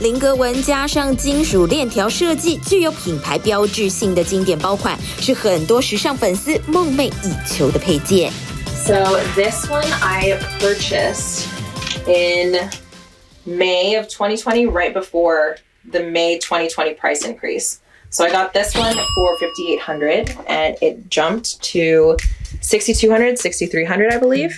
菱格纹加上金属链条设计，具有品牌标志性的经典包款，是很多时尚粉丝梦寐以求的配件。So this one I purchased in May of 2020, right before the May 2020 price increase. So I got this one for $5,800 and it jumped to $6,200, $6,300, I believe.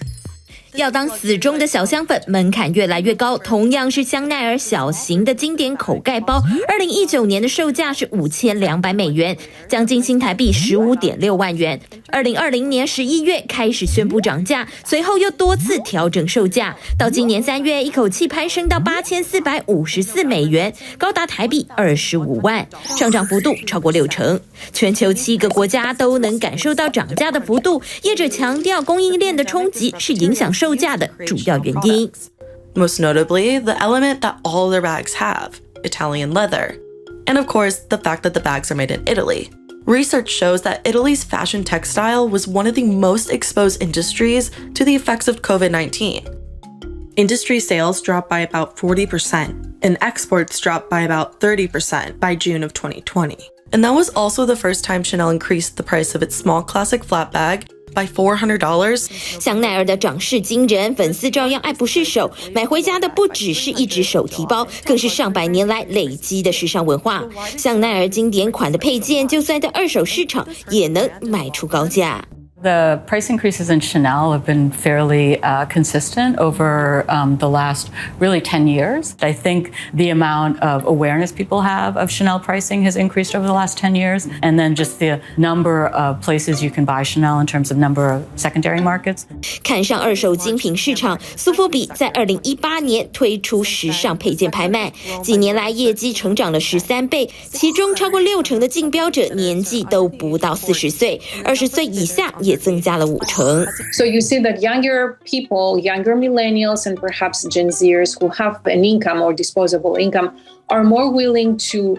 要当死忠的小香粉，门槛越来越高。同样是香奈儿小型的经典口盖包，2019年的售价是5200美元，将近新台币15.6万元。2020年11月开始宣布涨价，随后又多次调整售价，到今年3月一口气攀升到8454美元，高达台币25万，上涨幅度超过6成。全球7个国家都能感受到涨价的幅度，业者强调供应链的冲击是影响售价的主要原因。Most notably, the element that all their bags have, Italian leather. And of course, the fact that the bags are made in Italy. Research shows that Italy's fashion textile was one of the most exposed industries to the effects of COVID-19. Industry sales dropped by about 40%, and exports dropped by about 30% by June of 2020. And that was also the first time Chanel increased the price of its small classic flat bag by $400. 香奈儿的涨势惊人，粉丝照样爱不释手，买回家的不只是一只手提包，更是上百年来累积的时尚文化。香奈儿经典款的配件，就算在二手市场也能卖出高价。The price increases in Chanel have been fairly consistent over the last really 10 years. I think the amount of awareness people have of Chanel pricing has increased over the last 10 years. And then just the number of places you can buy Chanel in terms of number of secondary markets. 看上二手精品市场，苏富比在2018年推出时尚配件拍卖，几年来业绩成长了13倍，其中超过6成的竞标者年纪都不到40岁，20岁以下也增加了5成。So you see that younger people, younger millennials, and perhaps Gen Zers who have an income or disposable income are more willing to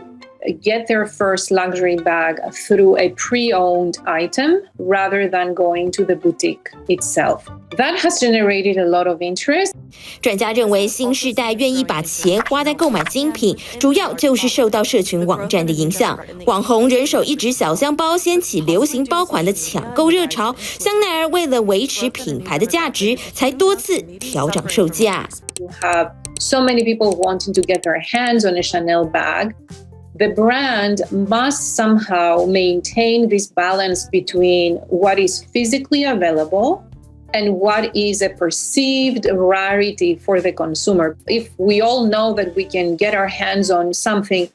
get their first luxury bag through a pre-owned item rather than going to the boutique itself. That has generated a lot of interest. 专家认为，新世代愿意把钱花在购买精品，主要就是受到社群网站的影响。网红人手一只小香包，掀起流行包款的抢购热潮。香奈儿为了维持品牌的价值，才多次调涨售价。You have so many people wanting to get their hands on a Chanel bag. The brand must somehow maintain this balance between what is physically available and what is a perceived rarity for the consumer. If we all know that we can get our hands on something,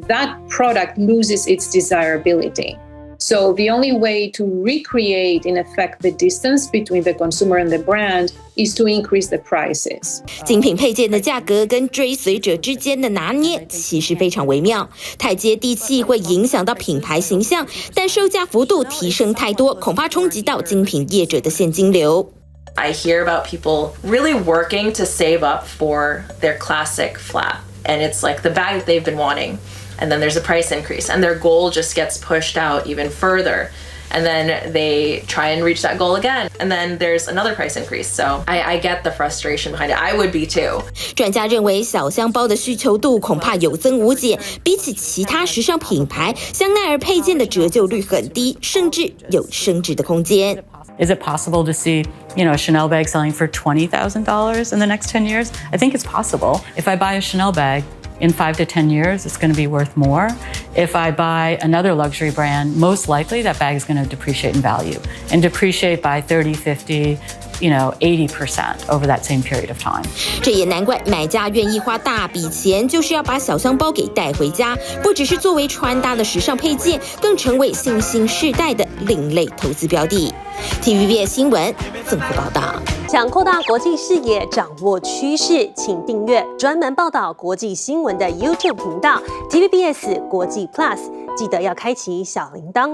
that product loses its desirability. So the only way to recreate, in effect, the distance between the consumer and the brand is to increase the prices. 精品配件的价格跟追随者之间的拿捏其实非常微妙，太接地气会影响到品牌形象，但售价幅度提升太多，恐怕冲击到精品业者的现金流。I hear about people really working to save up for their classic flat, and it's like the bag that they've been wanting. And then there's a price increase, and their goal just gets pushed out even further. And then they try and reach that goal again. And then there's another price increase. So I get the frustration behind it. I would be too. 专家认为，小香包的需求度恐怕有增无减。比起其他时尚品牌，香奈儿配件的折旧率很低，甚至有升值的空间。Is it possible to see, a Chanel bag selling for $20,000 in the next 10 years? I think it's possible. If I buy a Chanel bag, in 5 to 10 years, it's going to be worth more. If I buy another luxury brand, most likely that bag is going to depreciate in value and depreciate by 30, 50, 80% over that same period of time. 这也难怪买家愿意花大笔钱，就是要把小香包给带回家，不只是作为穿搭的时尚配件，更成为新兴世代的另类投资标的。TVBS 新闻综合报道。想扩大国际视野，掌握趋势，请订阅专门报道国际新闻的 YouTube 频道 TVBS 国际 Plus， 记得要开启小铃铛哦。